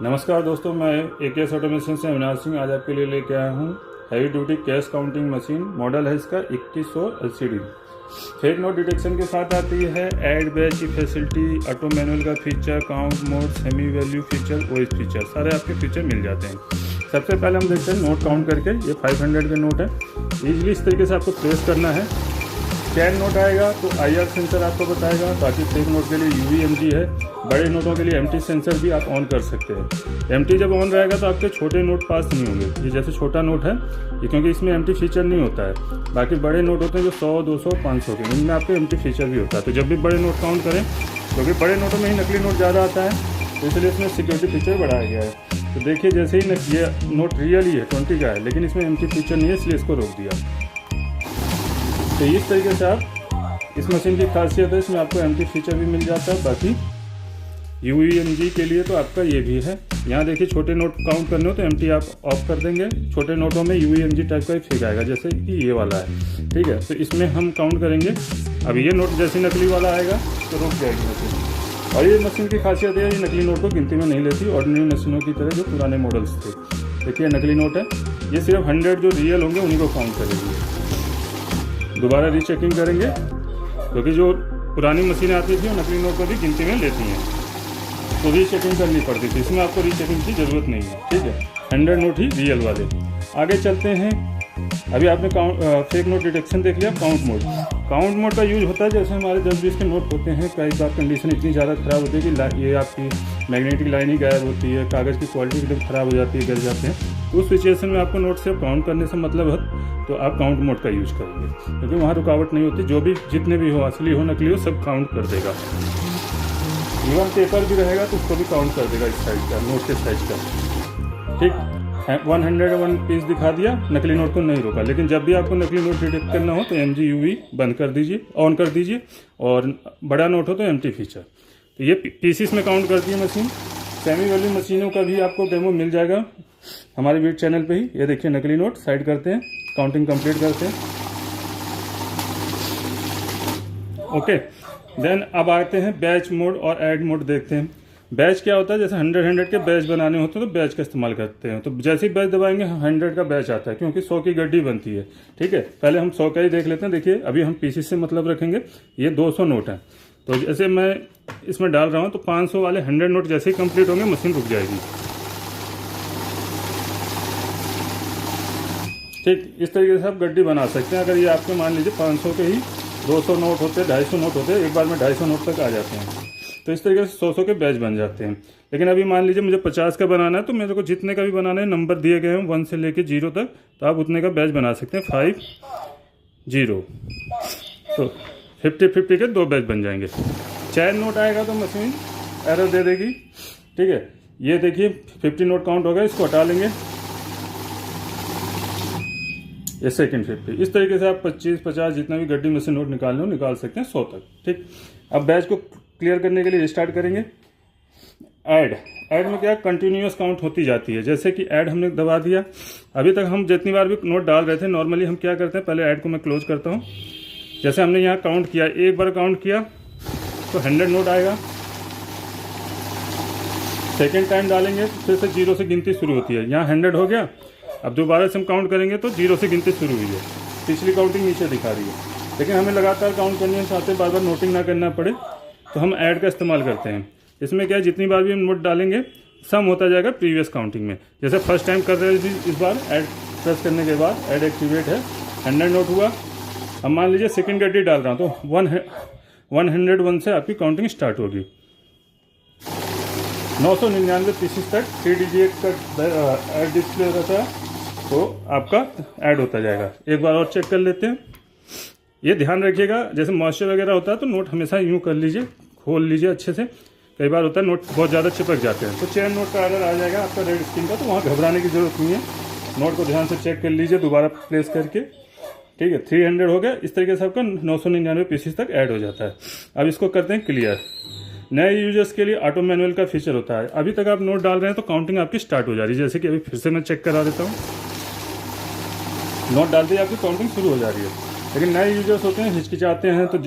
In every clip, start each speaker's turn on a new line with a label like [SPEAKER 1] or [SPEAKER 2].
[SPEAKER 1] नमस्कार दोस्तों, मैं एकेएस ऑटोमेशन से अविनाश सिंह आज आपके लिए लेके आया हूँ heavy duty cash counting machine. Model है इसका 2100 LCD। फेक नोट डिटेक्शन के साथ आती है, ऐड बैच की फैसिलिटी, ऑटो मैनुअल का feature, count mode, semi value feature, voice feature, सारे आपके फीचर मिल जाते हैं। सबसे पहले हम देखते हैं नोट काउंट करके। ये 500 के नोट है। ईजिली इस तरीके से आपको प्रेस करना है। स्कैन नोट आएगा तो IR सेंसर आपको बताएगा। बाकी फेक नोट के लिए UV-MG है। बड़े नोटों के लिए MT सेंसर भी आप ऑन कर सकते हैं। MT जब ऑन रहेगा तो आपके छोटे नोट पास नहीं होंगे। ये जैसे छोटा नोट है ये, क्योंकि इसमें MT फीचर नहीं होता है। बाकी बड़े नोट होते हैं जो 100, 200, 500 के, इनमें आपको MT फीचर भी होता है। तो जब भी बड़े नोट काउंट करें, क्योंकि बड़े नोटों में ही नकली नोट ज़्यादा आता है, तो इसलिए इसमें सिक्योरिटी फीचर बढ़ाया गया है। तो देखिए, जैसे ही ये नोट रियल ही है, 20 का है, लेकिन इसमें MT फीचर नहीं है, इसलिए इसको रोक दिया। तो इस तरीके से आप, इस मशीन की खासियत है इसमें आपको MT फीचर भी मिल जाता है। बाकी UV-MG के लिए तो आपका ये भी है। यहाँ देखिए, छोटे नोट काउंट करने हो तो MT आप ऑफ कर देंगे। छोटे नोटों में UV-MG टाइप का ही फेक आएगा, जैसे कि ये वाला है। ठीक है, तो इसमें हम काउंट करेंगे। अब ये नोट जैसे नकली वाला आएगा तो रुक जाएगी मशीन। और ये मशीन की खासियत है, ये नकली नोट को गिनती में नहीं लेती, ऑर्डिनरी मशीनों की तरह जो पुराने मॉडल्स थे। देखिए, नकली नोट है, ये सिर्फ 100 जो रियल होंगे उन्हीं को काउंट करेगी। दोबारा रीचेकिंग करेंगे, क्योंकि जो पुरानी मशीनें आती थी वो नकली नोट को भी गिनती में लेती हैं, तो रीचेकिंग करनी पड़ती थी। इसमें आपको रीचेकिंग की ज़रूरत नहीं है। ठीक है, 100 नोट ही रियल वाले। आगे चलते हैं। अभी आपने फेक नोट डिटेक्शन देख लिया। काउंट मोड, काउंट मोड का यूज होता है जैसे हमारे 10-20 के नोट होते हैं। कई बार कंडीशन इतनी ज़्यादा ख़राब होती है कि ये आपकी मैग्नेटिक लाइन ही गायब होती है, कागज़ की क्वालिटी एकदम ख़राब हो जाती है, गिर जाते हैं। उस सिचुएशन में आपको नोट से काउंट करने से मतलब है, तो आप काउंट मोड का यूज करेंगे, क्योंकि वहाँ रुकावट नहीं होती। जो भी जितने भी हो, असली हो नकली हो, सब काउंट कर देगा। इवन पेपर भी रहेगा तो उसको भी काउंट कर देगा, इस साइज का, नोट के साइज का। ठीक, 101 पीस दिखा दिया, नकली नोट को नहीं रोका। लेकिन जब भी आपको नकली नोट डिटेक्ट करना हो तो MG UV बंद कर दीजिए, ऑन कर दीजिए, और बड़ा नोट हो तो MT फीचर। तो ये पीसीस में काउंट करती है मशीन। सेमी वैल्यू मशीनों का भी आपको डेमो मिल जाएगा हमारे वीडियो चैनल पे ही। ये देखिए, नकली नोट साइड करते हैं, काउंटिंग कंप्लीट करते हैं। ओके, देन अब आते हैं बैच मोड और ऐड मोड देखते हैं। बैच क्या होता है, जैसे 100 के बैच बनाने होते हैं तो बैच का इस्तेमाल करते हैं। तो जैसे ही बैच दबाएंगे 100 का बैच आता है, क्योंकि 100 की गड्डी बनती है। ठीक है, पहले हम 100 का ही देख लेते हैं। देखिए, अभी हम पीसी से मतलब रखेंगे। ये 200 नोट हैं, तो जैसे मैं इसमें डाल रहा हूँ तो 500 वाले 100 नोट जैसे ही कंप्लीट होंगे मशीन रुक जाएगी। ठीक, इस तरीके से आप गड्डी बना सकते हैं। अगर ये आपके मान लीजिए 500 के ही 200 नोट होते, 250 नोट होते, एक बार में 250 नोट तक आ जाते हैं, तो इस तरीके से 100 के बैच बन जाते हैं। लेकिन अभी मान लीजिए मुझे 50 का बनाना है, तो मेरे को जितने का भी बनाना है, नंबर दिए गए हैं 1 से लेके 0 तक, तो आप उतने का बैच बना सकते हैं। 5, 0, तो 50-50 के 2 बैच बन जाएंगे। चैन नोट आएगा तो मशीन एरर दे देगी। ठीक है, ये देखिए 50 नोट काउंट हो गया, इसको हटा लेंगे। ये सेकंड 50। इस तरीके से आप 25, 50 जितना भी गड्डी में से नोट निकालने हो निकाल सकते हैं 100 तक। ठीक, अब बैच को क्लियर करने के लिए रिस्टार्ट करेंगे। ऐड में क्या, कंटिन्यूअस काउंट होती जाती है। जैसे कि ऐड हमने दबा दिया, अभी तक हम जितनी बार भी नोट डाल रहे थे, नॉर्मली हम क्या करते हैं, पहले ऐड को मैं क्लोज करता हूँ। जैसे हमने यहाँ काउंट किया, एक बार काउंट किया तो 100 नोट आएगा। सेकेंड टाइम डालेंगे तो फिर से 0 से गिनती शुरू होती है। यहाँ 100 हो गया, अब दोबारा से हम काउंट करेंगे तो 0 से गिनती शुरू हुई है। पिछली काउंटिंग नीचे दिखा रही है। लेकिन हमें लगातार काउंट करनी है, चाहते बार बार नोटिंग ना करना पड़े, तो हम ऐड का इस्तेमाल करते हैं। इसमें क्या है, जितनी बार भी हम नोट डालेंगे सम होता जाएगा प्रीवियस काउंटिंग में। जैसे फर्स्ट टाइम कर रहे थे, इस बार ऐड प्रेस करने के बाद ऐड एक्टिवेट है, 100 नोट हुआ। अब मान लीजिए सेकंड गड्डी डाल रहा हूँ तो 101 से आपकी काउंटिंग स्टार्ट होगी। 999 पीसेस तक 3 डिजिट का ऐड डिस्प्ले रहता है, तो आपका ऐड होता जाएगा। एक बार और चेक कर लेते हैं। ये ध्यान रखिएगा, जैसे मॉइस्चर वगैरह होता है तो नोट हमेशा यूँ कर लीजिए, खोल लीजिए अच्छे से। कई बार होता है नोट बहुत ज़्यादा चिपक जाते हैं, तो चेन नोट का एरर आ जाएगा आपका रेड स्क्रीन का, तो वहाँ घबराने की जरूरत नहीं है। नोट को ध्यान से चेक कर लीजिए दोबारा प्लेस करके। ठीक है, 300 हो गया। इस तरीके से आपका 999 पीसेस तक ऐड हो जाता है। अब इसको करते हैं क्लियर। नए यूजर्स के लिए ऑटो मैनुअल का फीचर होता है। अभी तक आप नोट डाल रहे हैं तो काउंटिंग आपकी स्टार्ट हो जा रही है। जैसे कि अभी फिर से मैं चेक करा देता हूँ, नोट डालते ही आपकी काउंटिंग शुरू हो जा रही है। लेकिन नए यूजर्स होते हैं, हिचकिचाते हैं, तो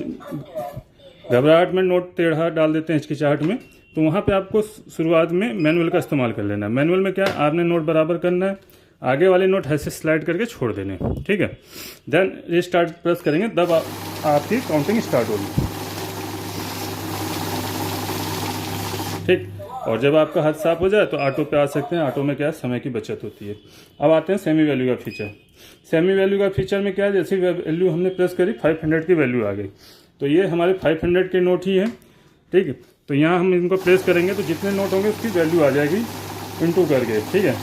[SPEAKER 1] घबराहट में नोट टेढ़ा डाल देते हैं हिचकिचाहट में, तो वहाँ पे आपको शुरुआत में मैनुअल का इस्तेमाल कर लेना है। मैनुअल में क्या है, आपने नोट बराबर करना है, आगे वाले नोट ऐसे स्लाइड करके छोड़ देने, ठीक है। देन रीस्टार्ट प्रेस करेंगे, तब आपकी काउंटिंग स्टार्ट होगी, ठीक। और जब आपका हाथ साफ हो जाए तो ऑटो पे आ सकते हैं। ऑटो में क्या है, समय की बचत होती है। अब आते हैं सेमी वैल्यू का फीचर। सेमी वैल्यू का फीचर में क्या है, जैसे वैल्यू हमने प्रेस करी 500 की वैल्यू आ गई, तो ये हमारे 500 के नोट ही है, ठीक है। तो यहाँ हम इनको प्रेस करेंगे तो जितने नोट होंगे उसकी वैल्यू आ जाएगी इनटू करके, ठीक है।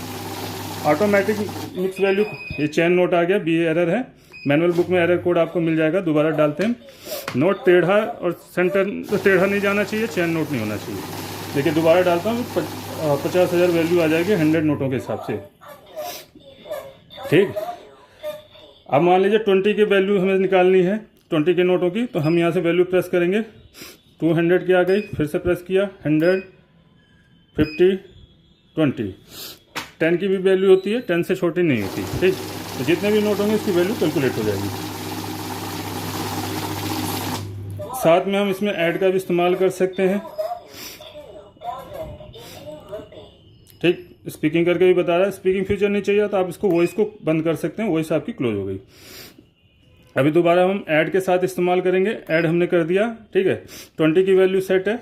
[SPEAKER 1] ऑटोमेटिक मिक्स वैल्यू, ये चेन नोट आ गया, बी एरर है। मैनुअल बुक में एरर कोड आपको मिल जाएगा, दोबारा डालते हैं। नोट टेढ़ा और सेंटर तो टेढ़ा नहीं जाना चाहिए, चेन नोट नहीं होना चाहिए। देखिए दोबारा डालता हूँ, 50,000 वैल्यू आ जाएगी 100 नोटों के हिसाब से, ठीक। अब मान लीजिए 20 की वैल्यू हमें निकालनी है, 20 के नोटों की, तो हम यहाँ से वैल्यू प्रेस करेंगे, 200 की आ गई, फिर से प्रेस किया, 100, 50, 20। 10 की भी वैल्यू होती है, 10 से छोटी नहीं होती, ठीक। तो जितने भी नोट होंगे उसकी वैल्यू कैलकुलेट हो जाएगी। साथ में हम इसमें ऐड का भी इस्तेमाल कर सकते हैं, ठीक। स्पीकिंग करके भी बता रहा है। स्पीकिंग फीचर नहीं चाहिए तो आप इसको वॉइस को बंद कर सकते हैं, वॉइस आपकी क्लोज हो गई। अभी दोबारा हम ऐड के साथ इस्तेमाल करेंगे। ऐड हमने कर दिया, ठीक है। 20 की वैल्यू सेट है,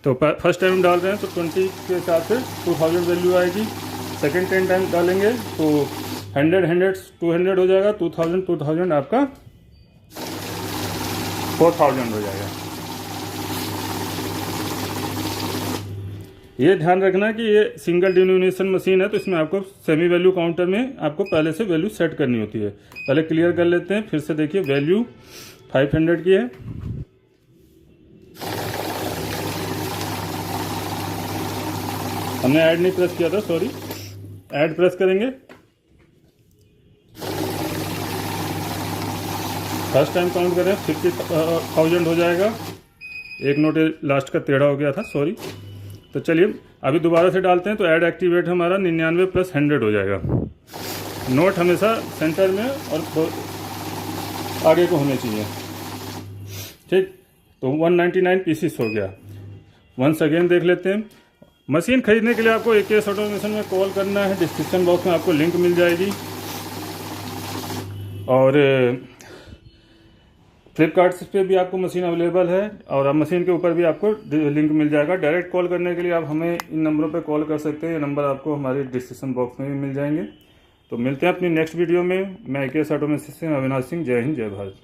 [SPEAKER 1] तो फर्स्ट टाइम डाल रहे हैं तो 20 के हिसाब से 2000 वैल्यू आएगी। सेकेंड 10 टाइम डालेंगे तो 100, 200 हो जाएगा, 2000 आपका 4000 हो जाएगा। ये ध्यान रखना कि ये सिंगल डिनोमिनेशन मशीन है, तो इसमें आपको सेमी वैल्यू काउंटर में आपको पहले से वैल्यू सेट करनी होती है। पहले क्लियर कर लेते हैं, फिर से देखिए वैल्यू 500 की है, हमने ऐड नहीं प्रेस किया था, सॉरी। ऐड प्रेस करेंगे, फर्स्ट टाइम काउंट करें 50,000 हो जाएगा। एक नोट लास्ट का टेढ़ा हो गया था, सॉरी। तो चलिए अभी दोबारा से डालते हैं, तो ऐड एक्टिवेट हमारा 99 + 100 हो जाएगा। नोट हमेशा सेंटर में और आगे को होने चाहिए, ठीक। तो 199 पीसीस हो गया। वंस अगेन देख लेते हैं। मशीन खरीदने के लिए आपको AKS ऑटोमेशन में कॉल करना है, डिस्क्रिप्शन बॉक्स में आपको लिंक मिल जाएगी। और फ्लिपकार्ट पे भी आपको मशीन अवेलेबल है, और अब मशीन के ऊपर भी आपको लिंक मिल जाएगा। डायरेक्ट कॉल करने के लिए आप हमें इन नंबरों पे कॉल कर सकते हैं, ये नंबर आपको हमारे डिस्क्रिप्शन बॉक्स में भी मिल जाएंगे। तो मिलते हैं अपनी नेक्स्ट वीडियो में। मैं AKS ऑटोमेशन से अविनाश सिंह। जय हिंद, जय भारत।